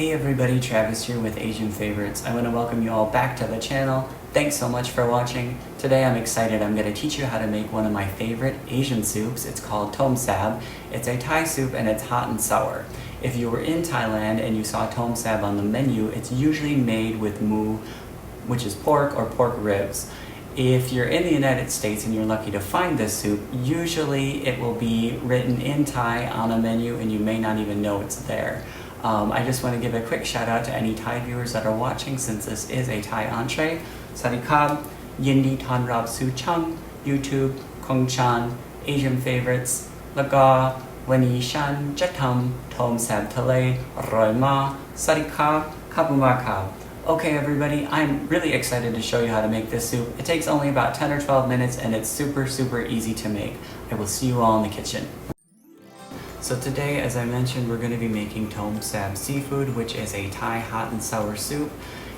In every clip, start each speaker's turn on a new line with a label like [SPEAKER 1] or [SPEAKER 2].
[SPEAKER 1] Hey everybody, Travis here with Asian Favorites. I want to welcome you all back to the channel. Thanks so much for watching. Today I'm excited. I'm going to teach you how to make one of my favorite Asian soups. It's called tom sab. It's a Thai soup and it's hot and sour. If you were in Thailand and you saw tom sab on the menu, it's usually made with mu, which is pork or pork ribs. If you're in the United States and you're lucky to find this soup, usually it will be written in Thai on a menu and you may not even know it's there. I just want to give a quick shout out to any Thai viewers that are watching since this is a Thai entree. Swadikab, Yindi Tonrab Su Chung, YouTube, Kong Chan, Asian Favorites, Laga, Wani Shan, Jatam, Tom Sab Tale, Roy Ma, Swadikab, Kabumakab. Okay everybody, I'm really excited to show you how to make this soup. It takes only about 10 or 12 minutes and it's super easy to make. I will see you all in the kitchen. So today, as I mentioned, we're going to be making tom sab seafood, which is a Thai hot and sour soup.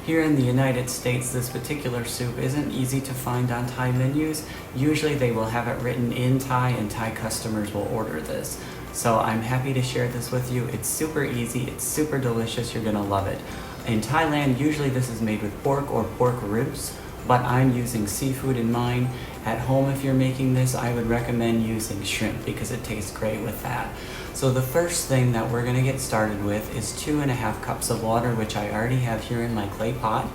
[SPEAKER 1] Here in the United States, this particular soup isn't easy to find on Thai menus. Usually they will have it written in Thai and Thai customers will order this. So I'm happy to share this with you. It's super easy, it's super delicious, you're going to love it. In Thailand, usually this is made with pork or pork ribs, but I'm using seafood in mine. At home, if you're making this, I would recommend using shrimp because it tastes great with that. So the first thing that we're going to get started with is 2.5 cups of water, which I already have here in my clay pot.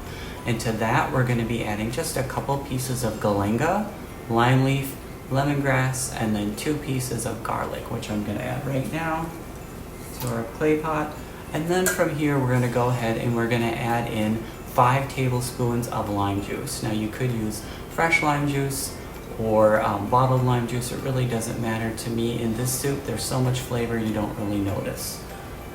[SPEAKER 1] And to that, we're going to be adding just a couple pieces of galangal, lime leaf, lemongrass, and then 2 pieces of garlic, which I'm going to add right now to our clay pot. And then from here, we're going to go ahead and we're going to add in 5 tablespoons of lime juice. Now you could use fresh lime juice or bottled lime juice. It really doesn't matter to me. In this soup, there's so much flavor you don't really notice.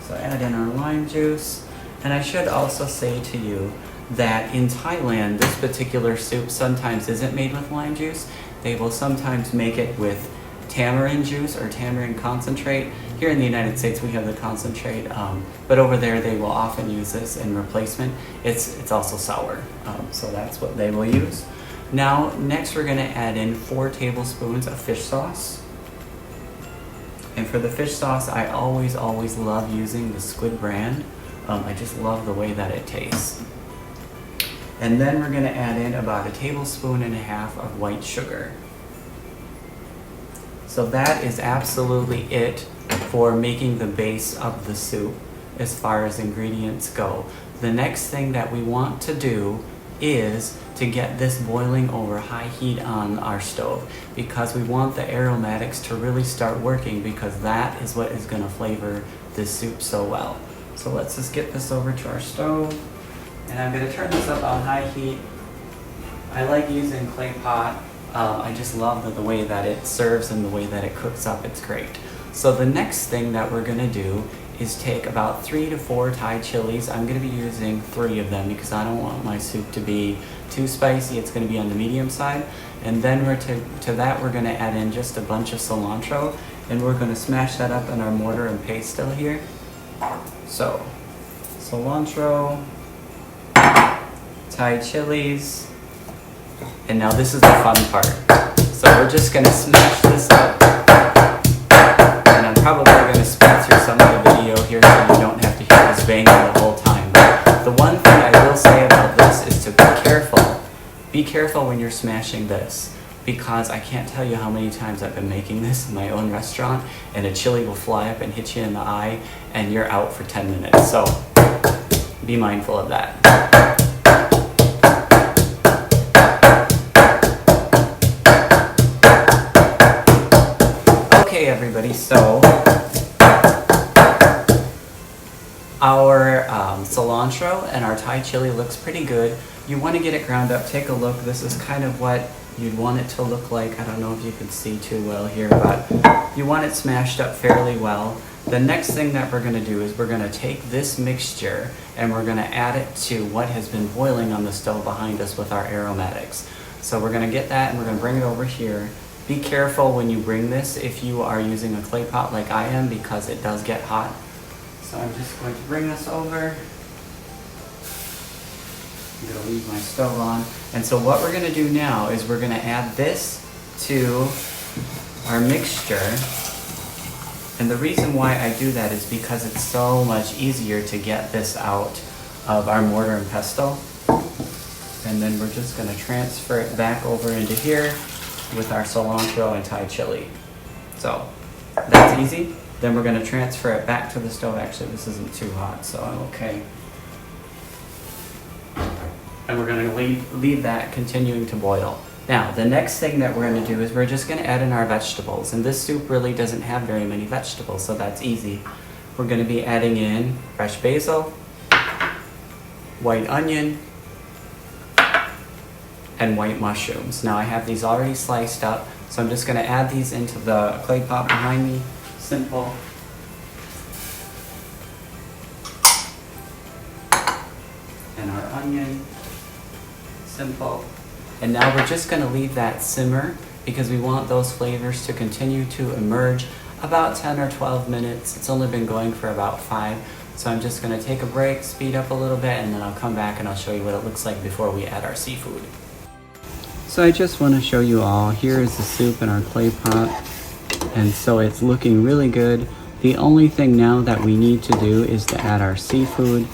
[SPEAKER 1] So add in our lime juice. And I should also say to you that in Thailand, this particular soup sometimes isn't made with lime juice. They will sometimes make it with tamarind juice or tamarind concentrate. Here in the United States we have the concentrate, but over there they will often use this in replacement. It's also sour, so that's what they will use. Now next we're going to add in 4 tablespoons of fish sauce. And for the fish sauce, I always love using the Squid brand. I just love the way that it tastes. And then we're going to add in about 1.5 tablespoons of white sugar. So that is absolutely it for making the base of the soup as far as ingredients go. The next thing that we want to do is to get this boiling over high heat on our stove because we want the aromatics to really start working because that is what is going to flavor this soup so well. So let's just get this over to our stove and I'm going to turn this up on high heat. I like using clay pot. I just love the way that it serves and the way that it cooks up. It's great. So the next thing that we're going to do is take about 3 to 4 Thai chilies. I'm going to be using 3 of them because I don't want my soup to be too spicy. It's going to be on the medium side. And then to that we're going to add in just a bunch of cilantro and we're going to smash that up in our mortar and pestle here. So cilantro, Thai chilies, and now this is the fun part. So we're just going to smash this up. And I'm probably going to speed through some of the video here so you don't have to hear this banging the whole time. But the one thing I will say about this is to be careful. Be careful when you're smashing this because I can't tell you how many times I've been making this in my own restaurant and a chili will fly up and hit you in the eye and you're out for 10 minutes. So be mindful of that. Okay everybody, so our cilantro and our Thai chili looks pretty good. You want to get it ground up. Take a look. This is kind of what you'd want it to look like. I don't know if you can see too well here, but you want it smashed up fairly well. The next thing that we're going to do is we're going to take this mixture and we're going to add it to what has been boiling on the stove behind us with our aromatics. So we're going to get that and we're going to bring it over here. Be careful when you bring this if you are using a clay pot like I am because it does get hot. So I'm just going to bring this over. I'm going to leave my stove on. And so what we're going to do now is we're going to add this to our mixture. And the reason why I do that is because it's so much easier to get this out of our mortar and pestle. And then we're just gonna transfer it back over into here with our cilantro and Thai chili. So that's easy. Then we're gonna transfer it back to the stove. Actually, this isn't too hot, so I'm okay. And we're gonna leave that continuing to boil. Now, the next thing that we're gonna do is we're just gonna add in our vegetables. And this soup really doesn't have very many vegetables, so that's easy. We're gonna be adding in fresh basil, white onion, and white mushrooms. Now I have these already sliced up, so I'm just gonna add these into the clay pot behind me. Simple. And our onion. Simple. And now we're just gonna leave that simmer because we want those flavors to continue to emerge about 10 or 12 minutes. It's only been going for about 5. So I'm just gonna take a break, speed up a little bit, and then I'll come back and I'll show you what it looks like before we add our seafood. So I just wanna show you all, here is the soup in our clay pot. And so it's looking really good. The only thing now that we need to do is to add our seafood.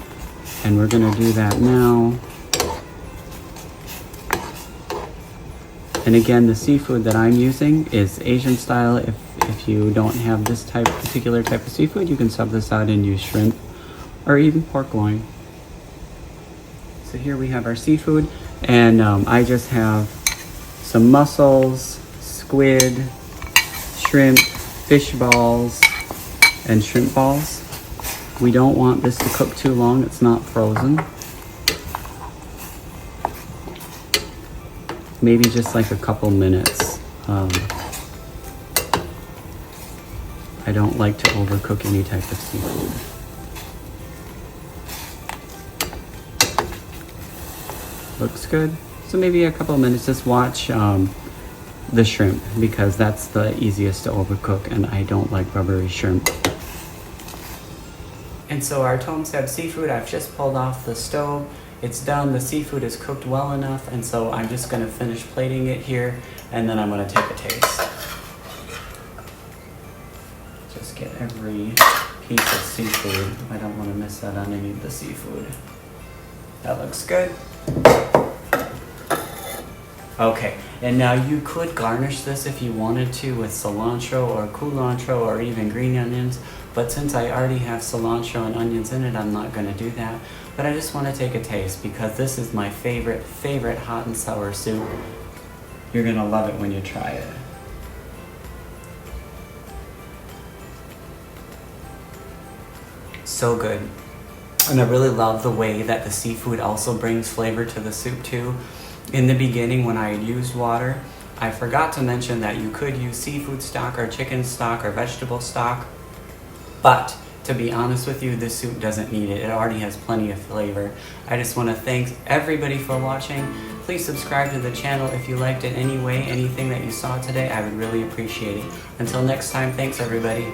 [SPEAKER 1] And we're gonna do that now. And again, the seafood that I'm using is Asian style. If you don't have this particular type of seafood, you can sub this out and use shrimp or even pork loin. So here we have our seafood, and I just have some mussels, squid, shrimp, fish balls, and shrimp balls. We don't want this to cook too long. It's not frozen. Maybe just like a couple minutes. I don't like to overcook any type of seafood. Looks good. So maybe a couple minutes. Just watch the shrimp because that's the easiest to overcook, and I don't like rubbery shrimp. And so our tom sab seafood, I've just pulled off the stove. It's done, the seafood is cooked well enough, and so I'm just gonna finish plating it here, and then I'm gonna take a taste. Just get every piece of seafood. I don't wanna miss out on any of the seafood. That looks good. Okay, and now you could garnish this if you wanted to with cilantro or culantro or even green onions, but since I already have cilantro and onions in it, I'm not gonna do that. But I just wanna take a taste because this is my favorite hot and sour soup. You're gonna love it when you try it. So good. And I really love the way that the seafood also brings flavor to the soup too. In the beginning when I had used water, I forgot to mention that you could use seafood stock or chicken stock or vegetable stock, but to be honest with you, this soup doesn't need it. It already has plenty of flavor. I just want to thank everybody for watching. Please subscribe to the channel if you liked it anyway. Anything that you saw today, I would really appreciate it. Until next time, thanks everybody.